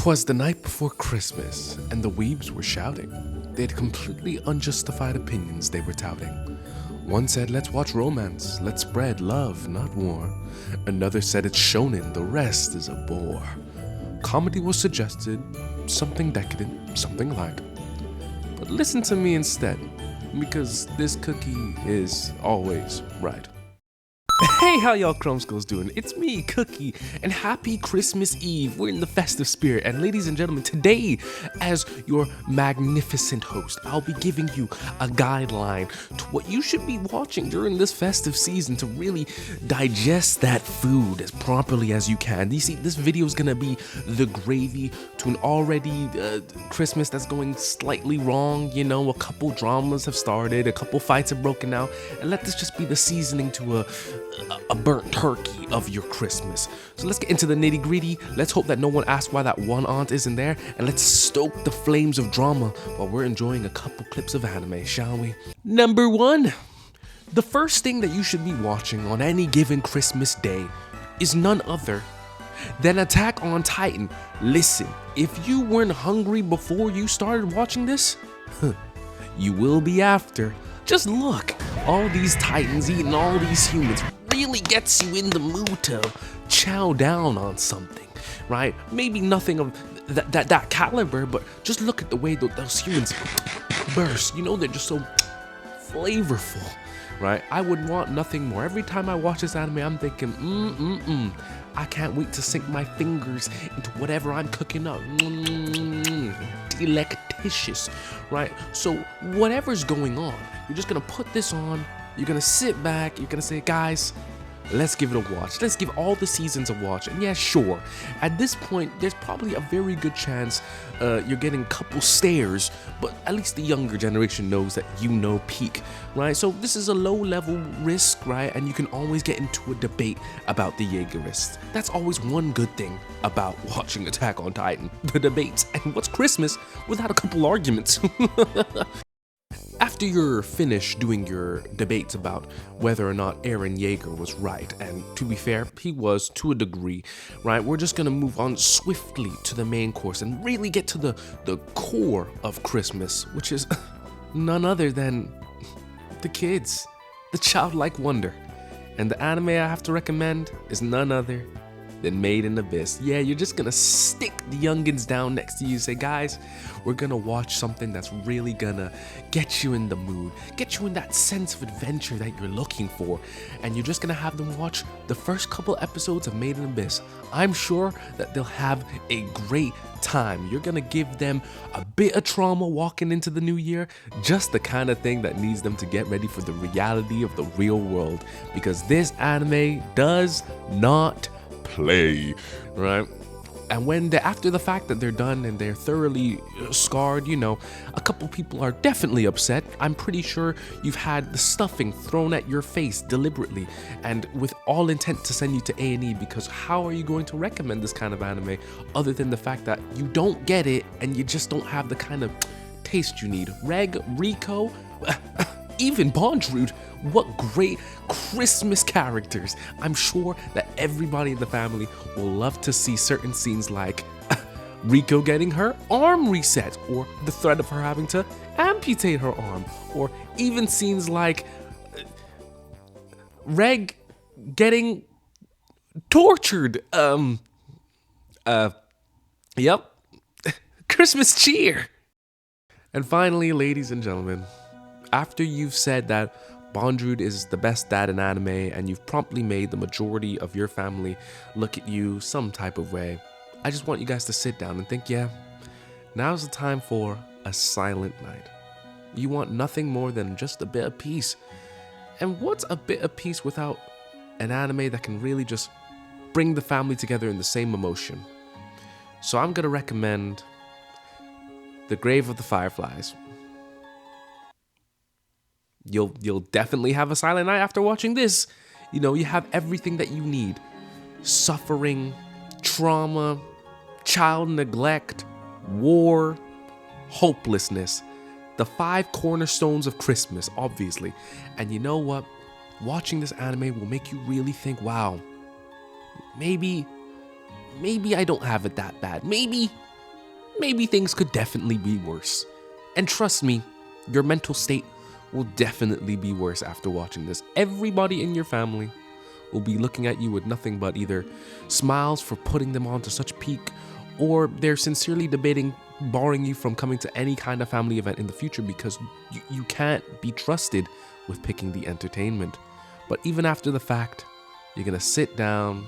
'Twas the night before Christmas, and the weebs were shouting. They had completely unjustified opinions they were touting. One said, let's watch romance, let's spread love, not war. Another said it's shonen, the rest is a bore. Comedy was suggested, something decadent, something light. But listen to me instead, because this cookie is always right. Hey, how y'all Crumb-Skulls doing? It's me, Cookie, and happy Christmas Eve. We're in the festive spirit, and ladies and gentlemen, today, as your magnificent host, I'll be giving you a guideline to what you should be watching during this festive season to really digest that food as properly as you can. You see, this video is gonna be the gravy to an already Christmas that's going slightly wrong. You know, a couple dramas have started, a couple fights have broken out, and let this just be the seasoning to a burnt turkey of your Christmas. So let's get into the nitty gritty. Let's hope that no one asks why that one aunt isn't there, and let's stoke the flames of drama while we're enjoying a couple clips of anime, shall we? Number 1. The first thing that you should be watching on any given Christmas day is none other than Attack on Titan. Listen, if you weren't hungry before you started watching this, you will be after. Just look, all these titans eating all these humans really gets you in the mood to chow down on something, right? Maybe nothing of that caliber, but just look at the way those humans burst. You know, they're just so flavorful, right? I would want nothing more. Every time I watch this anime, I'm thinking, I can't wait to sink my fingers into whatever I'm cooking up. Delectitious, right? So whatever's going on, you're just gonna put this on, you're gonna sit back, you're gonna say, guys, let's give it a watch. Let's give all the seasons a watch. And yeah, sure, at this point, there's probably a very good chance you're getting a couple stares, but at least the younger generation knows that you know peak, right? So this is a low-level risk, right? And you can always get into a debate about the Jaegerists. That's always one good thing about watching Attack on Titan, the debates. And what's Christmas without a couple arguments? After you're finished doing your debates about whether or not Eren Yeager was right, and to be fair, he was to a degree, right? We're just gonna move on swiftly to the main course and really get to the core of Christmas, which is none other than the kids, the childlike wonder. And the anime I have to recommend is none other than Made in Abyss. Yeah, you're just gonna stick the youngins down next to you, say, guys, we're gonna watch something that's really gonna get you in the mood, get you in that sense of adventure that you're looking for, and you're just gonna have them watch the first couple episodes of Made in Abyss. I'm sure that they'll have a great time. You're gonna give them a bit of trauma walking into the new year, just the kind of thing that needs them to get ready for the reality of the real world, because this anime does not play, right? And when after the fact that they're done and they're thoroughly scarred, you know, a couple people are definitely upset. I'm pretty sure you've had the stuffing thrown at your face deliberately and with all intent to send you to A&E, because how are you going to recommend this kind of anime other than the fact that you don't get it and you just don't have the kind of taste you need? Reg, Rico, even Bondrewd, what great Christmas characters. I'm sure that everybody in the family will love to see certain scenes like Rico getting her arm reset, or the threat of her having to amputate her arm, or even scenes like Reg getting tortured. Yep. Christmas cheer. And finally, ladies and gentlemen, after you've said that Bondrewd is the best dad in anime and you've promptly made the majority of your family look at you some type of way, I just want you guys to sit down and think, yeah, now's the time for a silent night. You want nothing more than just a bit of peace. And what's a bit of peace without an anime that can really just bring the family together in the same emotion? So I'm gonna recommend The Grave of the Fireflies. You'll definitely have a silent night after watching this. You know, you have everything that you need. Suffering, trauma, child neglect, war, hopelessness. The 5 cornerstones of Christmas, obviously. And you know what? Watching this anime will make you really think, wow, maybe I don't have it that bad. Maybe maybe things could definitely be worse. And trust me, your mental state will definitely be worse after watching this. Everybody in your family will be looking at you with nothing but either smiles for putting them on to such peak, or they're sincerely debating barring you from coming to any kind of family event in the future because you can't be trusted with picking the entertainment. But even after the fact, you're gonna sit down,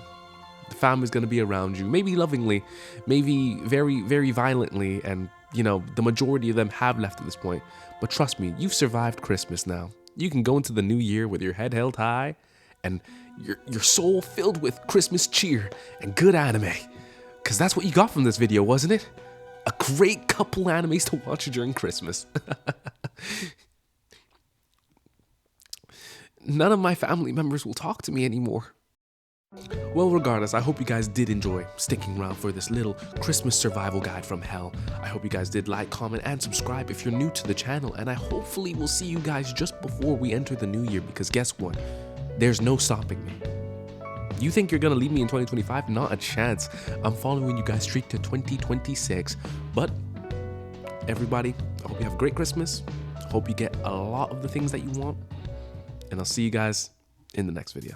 the family's gonna be around you, maybe lovingly, maybe very, very violently, and you know, the majority of them have left at this point. But trust me, you've survived Christmas now. You can go into the new year with your head held high and your soul filled with Christmas cheer and good anime. Because that's what you got from this video, wasn't it? A great couple animes to watch during Christmas. None of my family members will talk to me anymore. Well, regardless, I hope you guys did enjoy sticking around for this little Christmas survival guide from hell. I hope you guys did like, comment, and subscribe if you're new to the channel, and I hopefully will see you guys just before we enter the new year, because guess what? There's no stopping me. You think you're gonna leave me in 2025? Not a chance. I'm following you guys straight to 2026. But everybody, I hope you have a great Christmas. I hope you get a lot of the things that you want, and I'll see you guys in the next video.